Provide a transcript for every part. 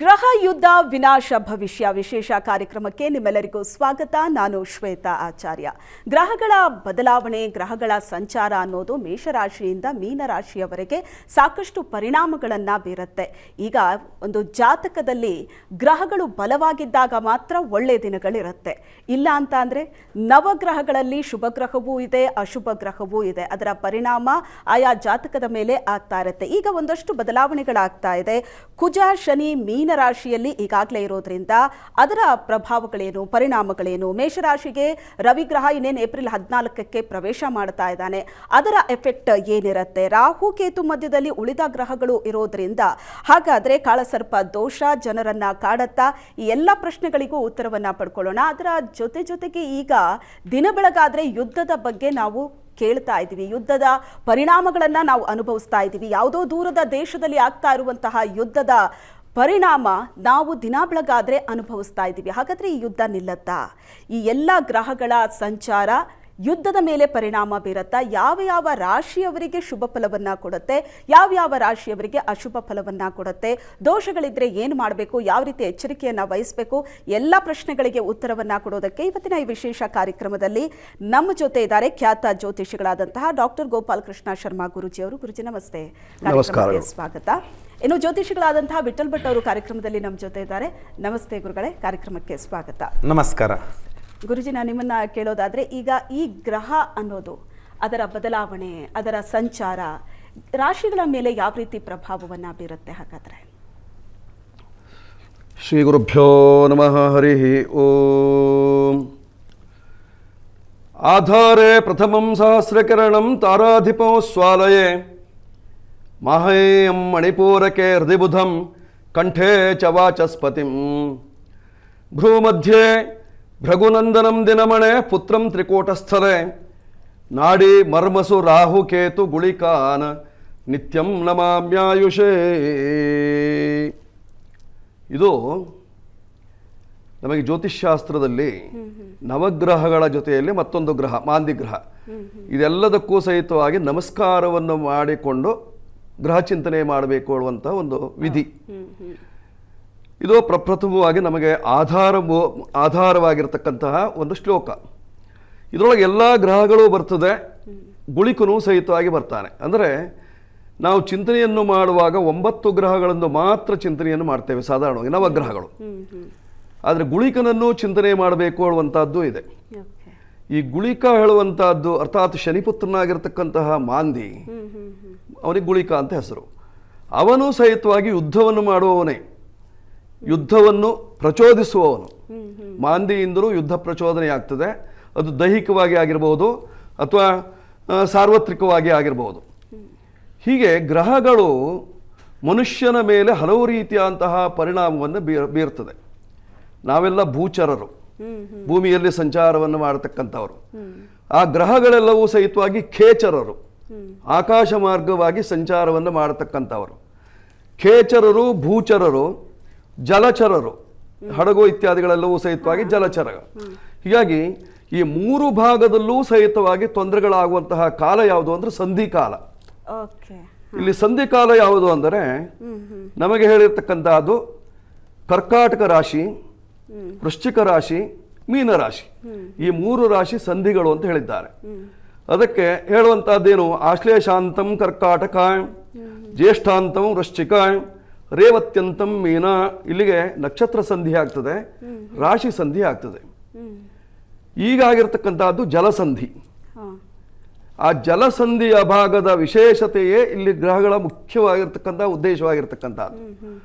ಗ್ರಹ ಯುದ್ಧ ವಿನಾಶ ಭವಿಷ್ಯ ವಿಶೇಷ ಕಾರ್ಯಕ್ರಮಕ್ಕೆ ನಿಮ್ಮೆಲ್ಲರಿಗೂ ಸ್ವಾಗತ. ನಾನು ಶ್ವೇತಾ ಆಚಾರ್ಯ. ಗ್ರಹಗಳ ಬದಲಾವಣೆ, ಗ್ರಹಗಳ ಸಂಚಾರ ಅನ್ನೋದು ಮೇಷರಾಶಿಯಿಂದ ಮೀನರಾಶಿಯವರೆಗೆ ಸಾಕಷ್ಟು ಪರಿಣಾಮಗಳನ್ನು ಬೀರುತ್ತೆ. ಈಗ ಒಂದು ಜಾತಕದಲ್ಲಿ ಗ್ರಹಗಳು ಬಲವಾಗಿದ್ದಾಗ ಮಾತ್ರ ಒಳ್ಳೆಯ ದಿನಗಳಿರುತ್ತೆ. ಇಲ್ಲ ಅಂತ ಅಂದರೆ ನವಗ್ರಹಗಳಲ್ಲಿ ಶುಭ ಗ್ರಹವೂ ಇದೆ, ಅಶುಭ ಗ್ರಹವೂ ಇದೆ. ಅದರ ಪರಿಣಾಮ ಆಯಾ ಜಾತಕದ ಮೇಲೆ ಆಗ್ತಾ ಇರುತ್ತೆ. ಈಗ ಒಂದಷ್ಟು ಬದಲಾವಣೆಗಳಾಗ್ತಾ ಇದೆ. ಕುಜ, ಶನಿ ಮೀನರಾಶಿಯಲ್ಲಿ ಈಗಾಗಲೇ ಇರೋದ್ರಿಂದ ಅದರ ಪ್ರಭಾವಗಳೇನು, ಪರಿಣಾಮಗಳೇನು? ಮೇಷರಾಶಿಗೆ ರವಿಗ್ರಹ ಇನ್ನೇನು ಏಪ್ರಿಲ್ 14ಕ್ಕೆ ಪ್ರವೇಶ ಮಾಡ್ತಾ ಇದ್ದಾನೆ. ಅದರ ಎಫೆಕ್ಟ್ ಏನಿರುತ್ತೆ? ರಾಹು ಕೇತು ಮಧ್ಯದಲ್ಲಿ ಉಳಿದ ಗ್ರಹಗಳು ಇರೋದ್ರಿಂದ ಹಾಗಾದರೆ ಕಾಳಸರ್ಪ ದೋಷ ಜನರನ್ನ ಕಾಡತ್ತಾ? ಈ ಎಲ್ಲ ಪ್ರಶ್ನೆಗಳಿಗೂ ಉತ್ತರವನ್ನ ಪಡ್ಕೊಳ್ಳೋಣ. ಅದರ ಜೊತೆಗೆ ಈಗ ದಿನ ಬೆಳಗಾದ್ರೆ ಯುದ್ಧದ ಬಗ್ಗೆ ನಾವು ಕೇಳ್ತಾ ಇದ್ದೀವಿ, ಯುದ್ಧದ ಪರಿಣಾಮಗಳನ್ನ ನಾವು ಅನುಭವಿಸ್ತಾ ಇದ್ದೀವಿ. ಯಾವುದೋ ದೂರದ ದೇಶದಲ್ಲಿ ಆಗ್ತಾ ಇರುವಂತಹ ಯುದ್ಧದ ಪರಿಣಾಮ ನಾವು ದಿನ ಬೆಳಗಾದ್ರೆ ಅನುಭವಿಸ್ತಾ ಇದ್ದೀವಿ. ಹಾಗಾದ್ರೆ ಈ ಯುದ್ಧ ನಿಲ್ಲತ್ತಾ? ಈ ಎಲ್ಲ ಗ್ರಹಗಳ ಸಂಚಾರ ಯುದ್ಧದ ಮೇಲೆ ಪರಿಣಾಮ ಬೀರುತ್ತಾ? ಯಾವ ರಾಶಿಯವರಿಗೆ ಶುಭ ಫಲವನ್ನ ಕೊಡುತ್ತೆ, ಯಾವ ರಾಶಿಯವರಿಗೆ ಅಶುಭ ಫಲವನ್ನ ಕೊಡುತ್ತೆ? ದೋಷಗಳಿದ್ರೆ ಏನು ಮಾಡಬೇಕು, ಯಾವ ರೀತಿ ಎಚ್ಚರಿಕೆಯನ್ನ ವಹಿಸಬೇಕು? ಎಲ್ಲ ಪ್ರಶ್ನೆಗಳಿಗೆ ಉತ್ತರವನ್ನ ಕೊಡೋದಕ್ಕೆ ಇವತ್ತಿನ ಈ ವಿಶೇಷ ಕಾರ್ಯಕ್ರಮದಲ್ಲಿ ನಮ್ಮ ಜೊತೆ ಇದ್ದಾರೆ ಖ್ಯಾತ ಜ್ಯೋತಿಷಿಗಳಾದಂತಹ ಡಾಕ್ಟರ್ ಗೋಪಾಲ್ ಕೃಷ್ಣ ಶರ್ಮಾ ಗುರುಜಿ ಅವರು. ಗುರುಜಿ ನಮಸ್ತೆ, ಕಾರ್ಯಕ್ರಮಕ್ಕೆ ಸ್ವಾಗತ. ಇನ್ನು ಜ್ಯೋತಿಷಿಗಳಾದಂತಹ ವಿಠಲ್ ಭಟ್ ಅವರು ಕಾರ್ಯಕ್ರಮದಲ್ಲಿ ನಮ್ಮ ಜೊತೆ ಇದ್ದಾರೆ. ನಮಸ್ತೆ ಗುರುಗಳೇ, ಕಾರ್ಯಕ್ರಮಕ್ಕೆ ಸ್ವಾಗತ. ನಮಸ್ಕಾರ. ಗುರುಜಿ, ನಾನು ನಿಮ್ಮನ್ನ ಕೇಳೋದಾದ್ರೆ, ಈಗ ಈ ಗ್ರಹ ಅನ್ನೋದು ಅದರ ಬದಲಾವಣೆ, ಅದರ ಸಂಚಾರ ರಾಶಿಗಳ ಮೇಲೆ ಯಾವ ರೀತಿ ಪ್ರಭಾವವನ್ನ ಬೀರುತ್ತೆ? ಹಾಗಾದ್ರೆ ಶ್ರೀ ಗುರುಭ್ಯೋ ನಮಃ. ಹರಿ ಓಂ. ಆಧಾರೆ ಪ್ರಥಮಂ ಸಹಸ್ರಕಿರಣಂ ತಾರಾಧಿಪೋ ಸ್ವಾಲಯೇ ಮಾಹೇಯಂ ಮಣಿಪೂರಕೆ ಹೃದಿಬುಧಂ ಕಂಠೇ ಚ ವಾಚಸ್ಪತಿಂ ಭ್ರೂಮಧ್ಯೆ ಭೃಗುನಂದನಂ ದಿನಮಣೆ ಪುತ್ರಂ ತ್ರಿಕೂಟಸ್ಥಲೆ ನಾಡಿ ಮರ್ಮಸು ರಾಹುಕೇತು ಗುಳಿಕಾನ ನಿತ್ಯಂ ನಮಾಮ್ಯಾಯುಷೇ. ಇದು ನಮಗೆ ಜ್ಯೋತಿಷ್ಶಾಸ್ತ್ರದಲ್ಲಿ ನವಗ್ರಹಗಳ ಜೊತೆಯಲ್ಲಿ ಮತ್ತೊಂದು ಗ್ರಹ ಮಾಂದಿ ಗ್ರಹ, ಇದೆಲ್ಲದಕ್ಕೂ ಸಹಿತವಾಗಿ ನಮಸ್ಕಾರವನ್ನು ಮಾಡಿಕೊಂಡು ಗ್ರಹ ಚಿಂತನೆ ಮಾಡಬೇಕು ಅನ್ನುವಂಥ ಒಂದು ವಿಧಿ. ಇದು ಪ್ರಪ್ರಥಮವಾಗಿ ನಮಗೆ ಆಧಾರವಾಗಿರ್ತಕ್ಕಂತಹ ಒಂದು ಶ್ಲೋಕ. ಇದರೊಳಗೆ ಎಲ್ಲ ಗ್ರಹಗಳು ಬರ್ತದೆ, ಗುಳಿಕನು ಸಹಿತವಾಗಿ ಬರ್ತಾನೆ. ಅಂದರೆ ನಾವು ಚಿಂತನೆಯನ್ನು ಮಾಡುವಾಗ 9 ಗ್ರಹಗಳನ್ನು ಮಾತ್ರ ಚಿಂತನೆಯನ್ನು ಮಾಡ್ತೇವೆ ಸಾಧಾರಣವಾಗಿ, ನವಗ್ರಹಗಳು. ಆದರೆ ಗುಳಿಕನನ್ನು ಚಿಂತನೆ ಮಾಡಬೇಕು ಅನ್ನುವಂಥದ್ದು ಇದೆ. ಈ ಗುಳಿಕ ಹೇಳುವಂತಹದ್ದು ಅರ್ಥಾತ್ ಶನಿಪುತ್ರನಾಗಿರ್ತಕ್ಕಂತಹ ಮಾಂದಿ, ಅವನಿಗೆ ಗುಳಿಕ ಅಂತ ಹೆಸರು. ಅವನು ಸಹಿತವಾಗಿ ಯುದ್ಧವನ್ನು ಮಾಡುವವನೇ, ಯುದ್ಧವನ್ನು ಪ್ರಚೋದಿಸುವವನು. ಮಾಂದಿಯಿಂದಲೂ ಯುದ್ಧ ಪ್ರಚೋದನೆ ಆಗ್ತದೆ. ಅದು ದೈಹಿಕವಾಗಿ ಆಗಿರಬಹುದು ಅಥವಾ ಸಾರ್ವತ್ರಿಕವಾಗಿ ಆಗಿರಬಹುದು. ಹೀಗೆ ಗ್ರಹಗಳು ಮನುಷ್ಯನ ಮೇಲೆ ಹಲವು ರೀತಿಯಾದಂತಹ ಪರಿಣಾಮವನ್ನು ಬೀರ್ತದೆ. ನಾವೆಲ್ಲ ಭೂಚರರು, ಭೂಮಿಯಲ್ಲಿ ಸಂಚಾರವನ್ನು ಮಾಡತಕ್ಕಂಥವರು. ಆ ಗ್ರಹಗಳೆಲ್ಲವೂ ಸಹಿತವಾಗಿ ಖೇಚರರು, ಆಕಾಶ ಮಾರ್ಗವಾಗಿ ಸಂಚಾರವನ್ನು ಮಾಡತಕ್ಕಂಥವರು. ಖೇಚರರು, ಭೂಚರರು, ಜಲಚರರು, ಹಡಗು ಇತ್ಯಾದಿಗಳೆಲ್ಲವೂ ಸಹಿತವಾಗಿ ಜಲಚರ. ಹೀಗಾಗಿ ಈ 3 ಭಾಗದಲ್ಲೂ ಸಹಿತವಾಗಿ ತೊಂದರೆಗಳಾಗುವಂತಹ ಕಾಲ ಯಾವುದು ಅಂದರೆ ಸಂಧಿಕಾಲ. ಇಲ್ಲಿ ಸಂಧಿಕಾಲ ಯಾವುದು ಅಂದರೆ ನಮಗೆ ಹೇಳಿರ್ತಕ್ಕಂಥದ್ದು ಕರ್ಕಾಟಕ ರಾಶಿ, ವೃಶ್ಚಿಕ ರಾಶಿ, ಮೀನರಾಶಿ, ಈ 3 ರಾಶಿ ಸಂಧಿಗಳು ಅಂತ ಹೇಳಿದ್ದಾರೆ. ಅದಕ್ಕೆ ಹೇಳುವಂತಹದ್ದೇನು? ಆಶ್ಲೇಷಾಂತಂ ಕರ್ಕಾಟಕ, ಜ್ಯೇಷ್ಠಾಂತಂ ವೃಶ್ಚಿಕ, ರೇವತ್ಯಂತಂ ಮೀನ. ಇಲ್ಲಿಗೆ ನಕ್ಷತ್ರ ಸಂಧಿ ಆಗ್ತದೆ, ರಾಶಿ ಸಂಧಿ ಆಗ್ತದೆ. ಈಗಾಗಿರ್ತಕ್ಕಂಥದ್ದು ಜಲಸಂಧಿ. ಆ ಜಲಸಂಧಿಯ ಭಾಗದ ವಿಶೇಷತೆಯೇ ಇಲ್ಲಿ ಗ್ರಹಗಳ ಮುಖ್ಯವಾಗಿರ್ತಕ್ಕಂಥ ಉದ್ದೇಶವಾಗಿರ್ತಕ್ಕಂಥದ್ದು.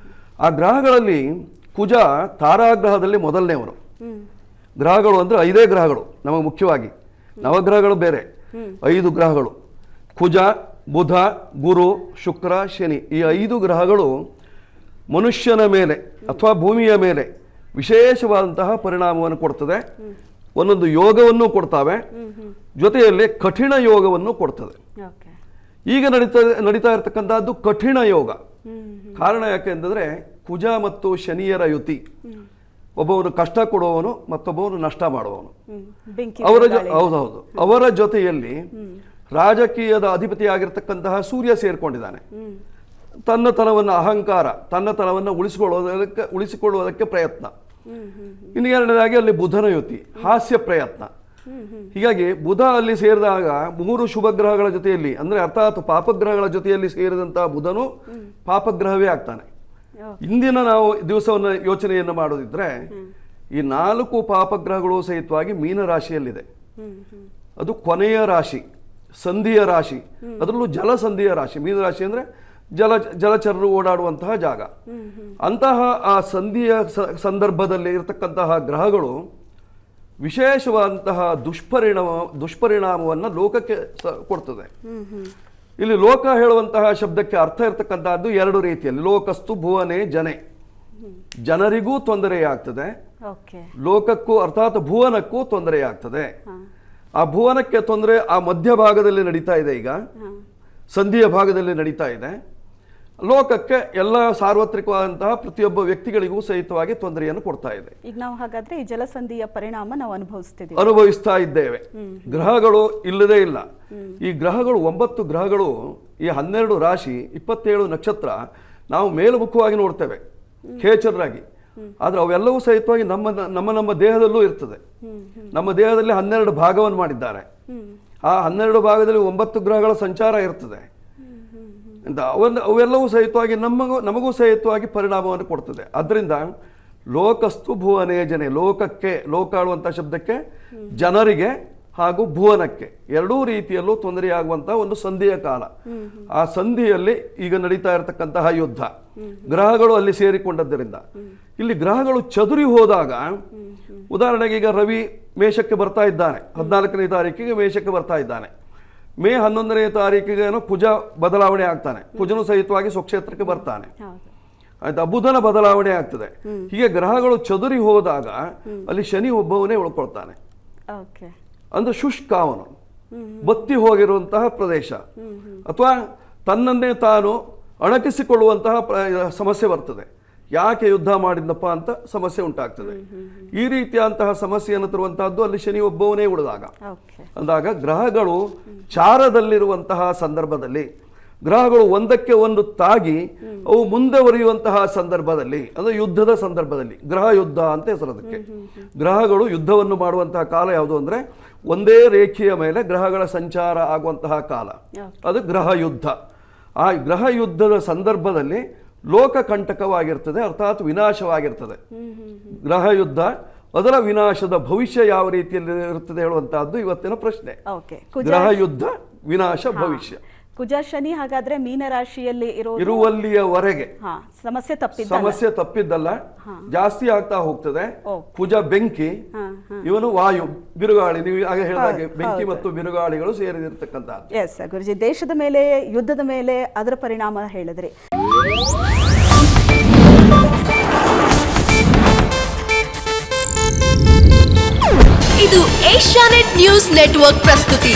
ಆ ಗ್ರಹಗಳಲ್ಲಿ ಕುಜ ತಾರಾಗ್ರಹದಲ್ಲಿ ಮೊದಲನೇವರು. ಗ್ರಹಗಳು ಅಂದರೆ 5 ಗ್ರಹಗಳು ನಮಗೆ ಮುಖ್ಯವಾಗಿ, ನವಗ್ರಹಗಳು ಬೇರೆ. 5 ಗ್ರಹಗಳು ಕುಜ, ಬುಧ, ಗುರು, ಶುಕ್ರ, ಶನಿ. ಈ 5 ಗ್ರಹಗಳು ಮನುಷ್ಯನ ಮೇಲೆ ಅಥವಾ ಭೂಮಿಯ ಮೇಲೆ ವಿಶೇಷವಾದಂತಹ ಪರಿಣಾಮವನ್ನು ಕೊಡ್ತದೆ. ಒಂದೊಂದು ಯೋಗವನ್ನು ಕೊಡ್ತಾವೆ, ಜೊತೆಯಲ್ಲಿ ಕಠಿಣ ಯೋಗವನ್ನು ಕೊಡ್ತದೆ. ಈಗ ನಡೀತಾ ಇರತಕ್ಕಂಥದ್ದು ಕಠಿಣ ಯೋಗ. ಕಾರಣ ಯಾಕೆ ಅಂತಂದರೆ ಕುಜ ಮತ್ತು ಶನಿಯರ ಯುತಿ. ಒಬ್ಬವನು ಕಷ್ಟ ಕೊಡುವವನು, ಮತ್ತೊಬ್ಬವನು ನಷ್ಟ ಮಾಡುವವನು. ಹೌದೌದು. ಅವರ ಜೊತೆಯಲ್ಲಿ ರಾಜಕೀಯದ ಅಧಿಪತಿಯಾಗಿರ್ತಕ್ಕಂತಹ ಸೂರ್ಯ ಸೇರ್ಕೊಂಡಿದ್ದಾನೆ. ತನ್ನತನವನ್ನು ಅಹಂಕಾರ ತನ್ನತನವನ್ನು ಉಳಿಸಿಕೊಳ್ಳುವುದಕ್ಕೆ ಪ್ರಯತ್ನ. ಇನ್ನು ಎರಡನೇದಾಗಿ ಅಲ್ಲಿ ಬುಧನ ಯುತಿ, ಹಾಸ್ಯ ಪ್ರಯತ್ನ. ಹೀಗಾಗಿ ಬುಧ ಅಲ್ಲಿ ಸೇರಿದಾಗ 3 ಶುಭ ಗ್ರಹಗಳ ಜೊತೆಯಲ್ಲಿ, ಅಂದ್ರೆ ಅರ್ಥಾತ್ ಪಾಪಗ್ರಹಗಳ ಜೊತೆಯಲ್ಲಿ ಸೇರಿದಂತಹ ಬುಧನು ಪಾಪಗ್ರಹವೇ ಆಗ್ತಾನೆ. ಇಂದಿನ ನಾವು ದಿವಸವನ್ನು ಯೋಚನೆಯನ್ನು ಮಾಡೋದಿದ್ರೆ ಈ 4 ಪಾಪಗ್ರಹಗಳು ಸಹಿತವಾಗಿ ಮೀನರಾಶಿಯಲ್ಲಿದೆ. ಅದು ಕೊನೆಯ ರಾಶಿ, ಸಂಧಿಯ ರಾಶಿ, ಅದರಲ್ಲೂ ಜಲಸಂಧಿಯ ರಾಶಿ. ಮೀನರಾಶಿ ಅಂದ್ರೆ ಜಲಚರರು ಓಡಾಡುವಂತಹ ಜಾಗ. ಅಂತಹ ಆ ಸಂಧಿಯ ಸಂದರ್ಭದಲ್ಲಿ ಇರತಕ್ಕಂತಹ ಗ್ರಹಗಳು ವಿಶೇಷವಾದಂತಹ ದುಷ್ಪರಿಣಾಮವನ್ನು ಲೋಕಕ್ಕೆ ಕೊಡ್ತದೆ. ಇಲ್ಲಿ ಲೋಕ ಹೇಳುವಂತಹ ಶಬ್ದಕ್ಕೆ ಅರ್ಥ ಇರತಕ್ಕಂತಹದ್ದು 2 ರೀತಿಯಲ್ಲಿ. ಲೋಕಸ್ತು ಭುವನೇ ಜನೆ, ಜನರಿಗೂ ತೊಂದರೆಯಾಗ್ತದೆ, ಲೋಕಕ್ಕೂ ಅರ್ಥಾತ್ ಭುವನಕ್ಕೂ ತೊಂದರೆಯಾಗ್ತದೆ. ಆ ಭುವನಕ್ಕೆ ತೊಂದರೆ ಆ ಮಧ್ಯಭಾಗದಲ್ಲಿ ನಡೀತಾ ಇದೆ, ಈಗ ಸಂಧಿಯ ಭಾಗದಲ್ಲಿ ನಡೀತಾ ಇದೆ. ಲೋಕಕ್ಕೆ ಎಲ್ಲ ಸಾರ್ವತ್ರಿಕವಾದಂತಹ ಪ್ರತಿಯೊಬ್ಬ ವ್ಯಕ್ತಿಗಳಿಗೂ ಸಹಿತವಾಗಿ ತೊಂದರೆಯನ್ನು ಕೊಡ್ತಾ ಇದೆ. ಈಗ ನಾವು ಹಾಗಾದ್ರೆ ಈ ಜಲಸಂಧಿಯ ಪರಿಣಾಮ ನಾವು ಅನುಭವಿಸ್ತಾ ಇದ್ದೇವೆ. ಗ್ರಹಗಳು ಇಲ್ಲದೇ ಇಲ್ಲ. ಈ ಗ್ರಹಗಳು 9 ಗ್ರಹಗಳು, ಈ 12 ರಾಶಿ, 27 ನಕ್ಷತ್ರ ನಾವು ಮೇಲ್ಮುಖವಾಗಿ ನೋಡ್ತೇವೆ ಖೇಚರರಾಗಿ. ಆದ್ರೆ ಅವೆಲ್ಲವೂ ಸಹಿತವಾಗಿ ನಮ್ಮ ದೇಹದಲ್ಲೂ ಇರ್ತದೆ. ನಮ್ಮ ದೇಹದಲ್ಲಿ 12 ಭಾಗವನ್ನು ಮಾಡಿದ್ದಾರೆ. ಆ 12 ಭಾಗದಲ್ಲಿ 9 ಗ್ರಹಗಳ ಸಂಚಾರ ಇರ್ತದೆ. ಅವೆಲ್ಲವೂ ಸಹಿತವಾಗಿ ನಮಗೂ ಸಹಿತವಾಗಿ ಪರಿಣಾಮವನ್ನು ಕೊಡ್ತದೆ. ಅದರಿಂದ ಲೋಕಸ್ತು ಭುವನೇ ಜನೆ, ಲೋಕಕ್ಕೆ, ಲೋಕ ಆಳುವಂತಹ ಶಬ್ದಕ್ಕೆ ಜನರಿಗೆ ಹಾಗೂ ಭುವನಕ್ಕೆ 2 ರೀತಿಯಲ್ಲೂ ತೊಂದರೆಯಾಗುವಂತಹ ಒಂದು ಸಂಧಿಯ ಕಾಲ. ಆ ಸಂಧಿಯಲ್ಲಿ ಈಗ ನಡೀತಾ ಇರತಕ್ಕಂತಹ ಯುದ್ಧ, ಗ್ರಹಗಳು ಅಲ್ಲಿ ಸೇರಿಕೊಂಡದ್ದರಿಂದ ಇಲ್ಲಿ ಗ್ರಹಗಳು ಚದುರಿ ಹೋದಾಗ, ಉದಾಹರಣೆಗೆ ಈಗ ರವಿ ಮೇಷಕ್ಕೆ ಬರ್ತಾ ಇದ್ದಾನೆ, 14ನೇ ತಾರೀಕಿಗೆ ಮೇಷಕ್ಕೆ ಬರ್ತಾ ಇದ್ದಾನೆ. ಮೇ 11ನೇ ತಾರೀಕಿಗೆ ಕುಜ ಬದಲಾವಣೆ ಆಗ್ತಾನೆ, ಕುಜನು ಸಹಿತವಾಗಿ ಸ್ವಕ್ಷೇತ್ರಕ್ಕೆ ಬರ್ತಾನೆ. ಆಯ್ತಾ, ಬುಧನ ಬದಲಾವಣೆ ಆಗ್ತದೆ. ಹೀಗೆ ಗ್ರಹಗಳು ಚದುರಿ ಹೋದಾಗ ಅಲ್ಲಿ ಶನಿ ಒಬ್ಬವನೇ ಉಳ್ಕೊಳ್ತಾನೆ. ಅಂದ್ರೆ ಶುಷ್ಕ, ಅವನು ಬತ್ತಿ ಹೋಗಿರುವಂತಹ ಪ್ರದೇಶ, ಅಥವಾ ತನ್ನನ್ನೇ ತಾನು ಅಣಕಿಸಿಕೊಳ್ಳುವಂತಹ ಸಮಸ್ಯೆ ಬರ್ತದೆ. ಯಾಕೆ ಯುದ್ಧ ಮಾಡಿದ್ನಪ್ಪ ಅಂತ ಸಮಸ್ಯೆ ಉಂಟಾಗ್ತದೆ. ಈ ರೀತಿಯಂತಹ ಸಮಸ್ಯೆಯನ್ನು ತರುವಂತಹದ್ದು ಅಲ್ಲಿ ಶನಿ ಒಬ್ಬವನೇ ಉಳಿದಾಗ. ಅಂದಾಗ ಗ್ರಹಗಳು ಚಾರದಲ್ಲಿರುವಂತಹ ಸಂದರ್ಭದಲ್ಲಿ, ಗ್ರಹಗಳು ಒಂದಕ್ಕೆ ಒಂದು ತಾಗಿ ಅವು ಮುಂದುವರಿಯುವಂತಹ ಸಂದರ್ಭದಲ್ಲಿ, ಅಂದ್ರೆ ಯುದ್ಧದ ಸಂದರ್ಭದಲ್ಲಿ, ಗ್ರಹ ಯುದ್ಧ ಅಂತ ಹೆಸರು ಅದಕ್ಕೆ. ಗ್ರಹಗಳು ಯುದ್ಧವನ್ನು ಮಾಡುವಂತಹ ಕಾಲ ಯಾವುದು ಅಂದ್ರೆ ಒಂದೇ ರೇಖೆಯ ಮೇಲೆ ಗ್ರಹಗಳ ಸಂಚಾರ ಆಗುವಂತಹ ಕಾಲ, ಅದು ಗ್ರಹ ಯುದ್ಧ. ಆ ಗ್ರಹ ಯುದ್ಧದ ಸಂದರ್ಭದಲ್ಲಿ ಲೋಕ ಕಂಟಕವಾಗಿರ್ತದೆ, ಅರ್ಥಾತ್ ವಿನಾಶವಾಗಿರ್ತದೆ. ಗ್ರಹ ಯುದ್ಧ, ಅದರ ವಿನಾಶದ ಭವಿಷ್ಯ ಯಾವ ರೀತಿಯಲ್ಲಿ ಇರುತ್ತದೆ ಹೇಳುವಂತಹದ್ದು ಇವತ್ತಿನ ಪ್ರಶ್ನೆ. ಗ್ರಹ ಯುದ್ಧ, ವಿನಾಶ, ಭವಿಷ್ಯ. ಕುಜ ಶನಿ ಹಾಗಾದ್ರೆ ಮೀನರಾಶಿಯಲ್ಲಿ ಇರುವಲ್ಲಿಯವರೆಗೆ ಸಮಸ್ಯೆ ತಪ್ಪಿದ್ದಲ್ಲ, ಜಾಸ್ತಿ ಆಗ್ತಾ ಹೋಗ್ತದೆ. ಕುಜ ಬೆಂಕಿ, ಇವನು ವಾಯು, ಬಿರುಗಾಳಿ. ನೀವು ಆಗ ಹೇಳಿದಾಗೆ ಬೆಂಕಿ ಮತ್ತು ಬಿರುಗಾಳಿಗಳು ಸೇರಿದಿರ್ತಕ್ಕಂಥದ್ದು. ಎಸ್ ಗುರುಜಿ, ದೇಶದ ಮೇಲೆ, ಯುದ್ಧದ ಮೇಲೆ ಅದರ ಪರಿಣಾಮ ಹೇಳಿದ್ರಿ. ಇದು ಏಷ್ಯಾನೆಟ್ ನ್ಯೂಸ್ ನೆಟ್ವರ್ಕ್ ಪ್ರಸ್ತುತಿ.